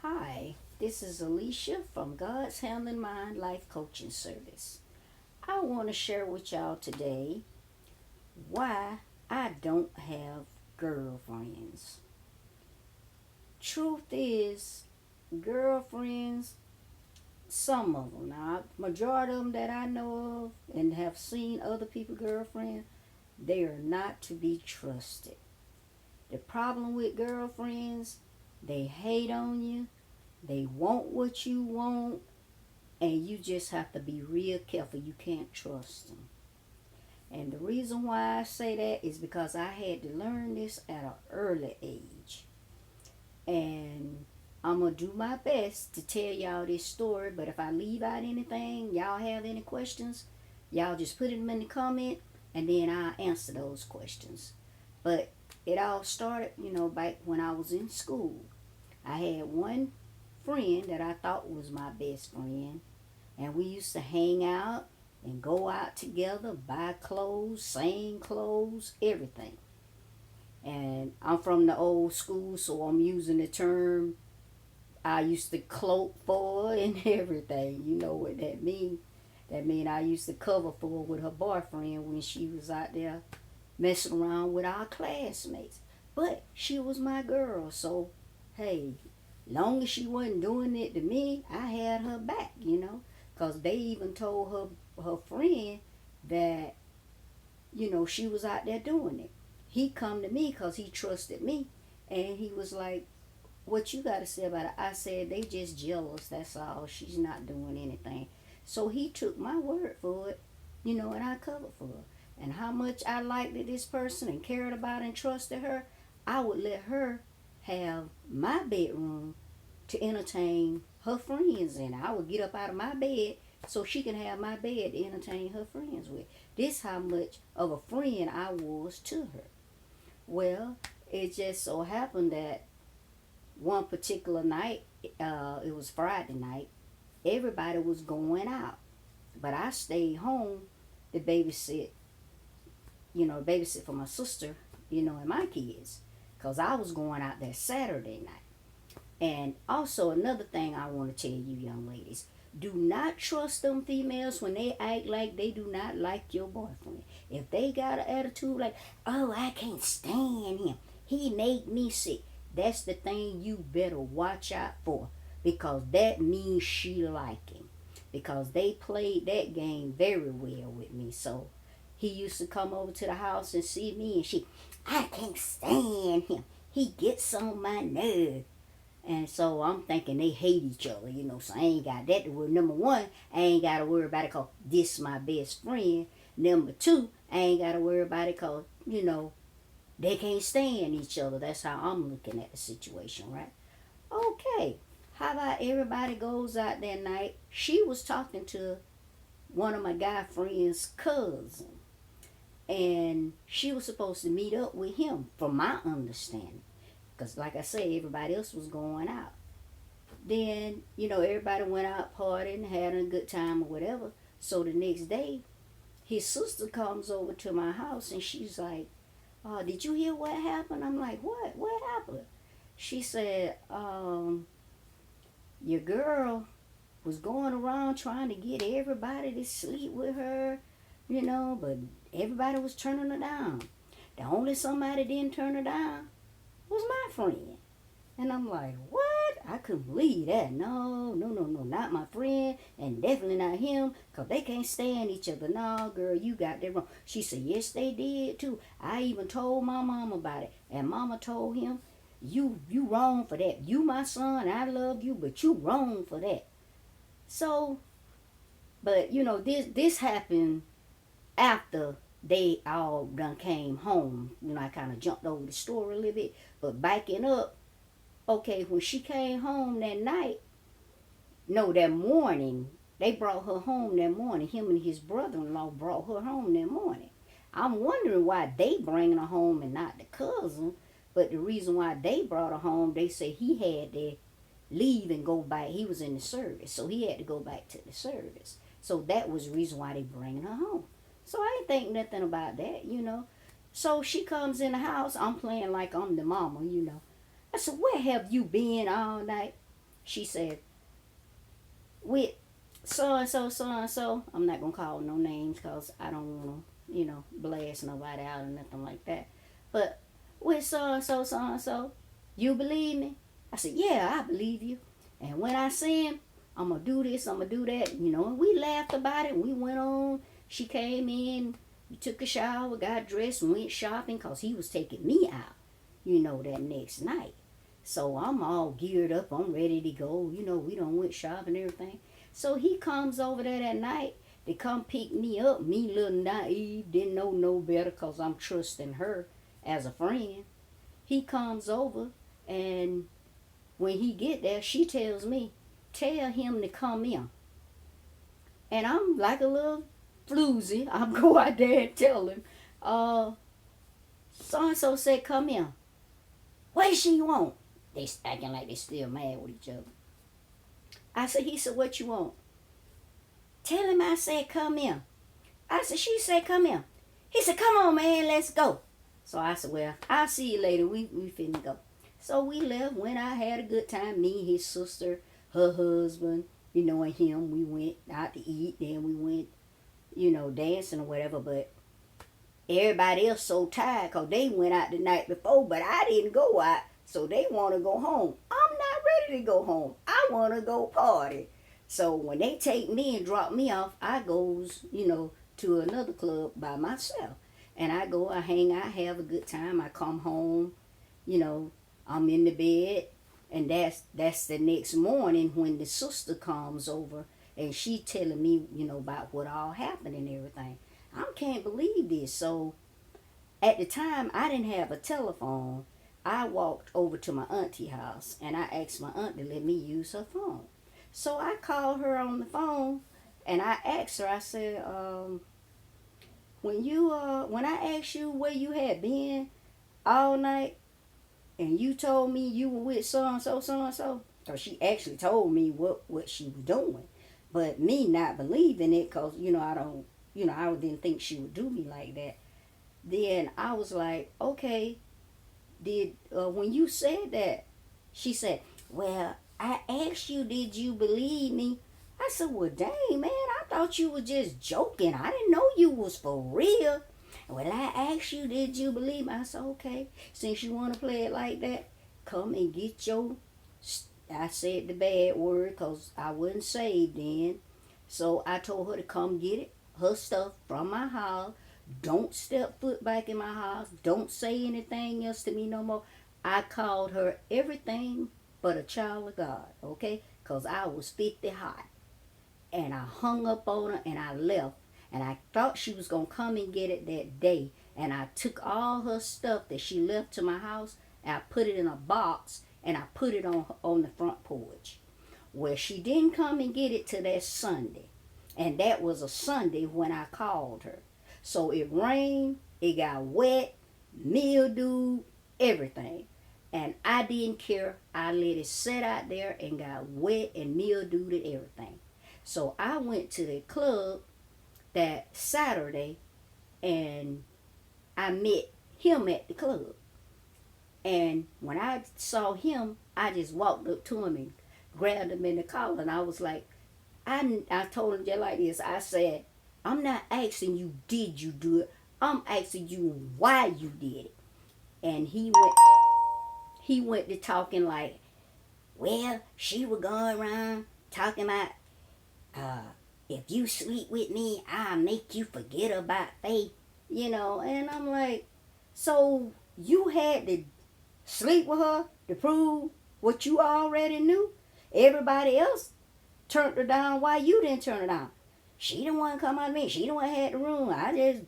Hi, this is Alicia from God's Handling Mind Life Coaching Service. I want to share with y'all today why I don't have girlfriends. Truth is, girlfriends, some of them, now, majority of them that I know of and have seen other people girlfriends, they are not to be trusted. The problem with girlfriends, they hate on you, they want what you want, and you just have to be real careful. You can't trust them. And the reason why I say that is because I had to learn this at an early age. And I'm going to do my best to tell y'all this story, but if I leave out anything, y'all have any questions, y'all just put them in the comment and then I'll answer those questions. But it all started, back when I was in school. I had one friend that I thought was my best friend, and we used to hang out and go out together, buy clothes, same clothes, everything. And I'm from the old school, so I'm using the term I used to cloak for and everything. You know what that means. That mean I used to cover for her with her boyfriend when she was out there messing around with our classmates. But she was my girl, so hey, long as she wasn't doing it to me, I had her back. Because they even told her friend that, she was out there doing it. He come to me because he trusted me. And he was like, what you got to say about it? I said, they just jealous, that's all. She's not doing anything. So he took my word for it, and I covered for her. And how much I liked this person and cared about and trusted her, I would let her have my bedroom to entertain her friends in. I would get up out of my bed so she can have my bed to entertain her friends with. This how much of a friend I was to her. Well, it just so happened that one particular night, it was Friday night, everybody was going out. But I stayed home to babysit for my sister, and my kids. Because I was going out there Saturday night. And also another thing I want to tell you young ladies, do not trust them females when they act like they do not like your boyfriend. If they got an attitude like, oh, I can't stand him, he made me sick, that's the thing you better watch out for, because that means she like him. Because they played that game very well with me. So he used to come over to the house and see me and I can't stand him, he gets on my nerves. And so I'm thinking they hate each other, so I ain't got that to worry. Number one, I ain't got to worry about it because this my best friend. Number two, I ain't got to worry about it because, they can't stand each other. That's how I'm looking at the situation, right? Okay, how about everybody goes out that night? She was talking to one of my guy friends' cousin. And she was supposed to meet up with him, from my understanding. Because, like I say, everybody else was going out. Then, everybody went out partying, having a good time or whatever. So the next day, his sister comes over to my house and she's like, did you hear what happened? I'm like, what? What happened? She said, your girl was going around trying to get everybody to sleep with her, but everybody was turning her down. The only somebody didn't turn her down was my friend. And I'm like, what? I couldn't believe that. No, not my friend, and definitely not him, because they can't stand each other. No, girl, you got that wrong. She said, yes, they did, too. I even told my mom about it, and mama told him, you wrong for that. You my son, I love you, but you wrong for that. So, but, this happened after they all done came home. I kind of jumped over the story a little bit, but backing up, okay, when she came home that night, no, that morning, they brought her home that morning. Him and his brother-in-law brought her home that morning. I'm wondering why they bringing her home and not the cousin. But the reason why they brought her home, they say he had to leave and go back. He was in the service, so he had to go back to the service. So that was the reason why they bringing her home. So I ain't think nothing about that. So she comes in the house. I'm playing like I'm the mama. I said, where have you been all night? She said, with so and so, I'm not going to call no names because I don't want to, blast nobody out or nothing like that. But with so and so, you believe me? I said, yeah, I believe you. And when I see him, I'm going to do this, I'm going to do that. And we laughed about it. We went on. She came in, we took a shower, got dressed, and went shopping because he was taking me out, that next night. So I'm all geared up. I'm ready to go. We done went shopping and everything. So he comes over there that night to come pick me up. Me, little naive, didn't know no better because I'm trusting her as a friend. He comes over, and when he get there, she tells me, tell him to come in. And I'm like a little floozy. I'm go out there and tell him, so-and-so said come in. What does she want? They acting like they still mad with each other. He said, what you want? Tell him I said come in. I said, she said come in. He said, come on, man, let's go. So I said, well, I'll see you later. We finna go. So we left, went out, had a good time. Me, his sister, her husband, and him. We went out to eat. Then we went, dancing or whatever. But everybody else so tired because they went out the night before. But I didn't go out. So they want to go home. I'm not ready to go home. I want to go party. So when they take me and drop me off, I goes, to another club by myself. And I go, I hang out, have a good time. I come home, I'm in the bed. And that's the next morning when the sister comes over and she telling me, about what all happened and everything. I can't believe this. So at the time, I didn't have a telephone. I walked over to my auntie house and I asked my aunt to let me use her phone. So I called her on the phone and I asked her, I said, when I asked you where you had been all night and you told me you were with so-and-so, so-and-so, because she actually told me what she was doing. But me not believing it because, I didn't think she would do me like that. Then I was like, okay, when you said that, she said, well, I asked you, did you believe me? I said, well, dang, man, I thought you were just joking. I didn't know you was for real. Well, I asked you, did you believe me? I said, okay, since you want to play it like that, come and get your, I said the bad word because I wasn't saved then. So I told her to come get it, her stuff from my house. Don't step foot back in my house. Don't say anything else to me no more. I called her everything but a child of God, okay? Because I was 50 hot. And I hung up on her and I left. And I thought she was going to come and get it that day. And I took all her stuff that she left to my house and I put it in a box and I put it on the front porch. Well, she didn't come and get it till that Sunday. And that was a Sunday when I called her. So it rained, it got wet, mildew, everything. And I didn't care. I let it sit out there and got wet and mildewed and everything. So I went to the club that Saturday and I met him at the club. And when I saw him, I just walked up to him and grabbed him in the collar. And I was like, I told him just like this. I said, I'm not asking you, did you do it? I'm asking you why you did it. And he went to talking like, well, she was going around talking about, if you sleep with me, I'll make you forget about faith. And I'm like, so you had to sleep with her to prove what you already knew? Everybody else turned her down. Why you didn't turn her down? She didn't want to come out of me. She didn't want to have the room. I just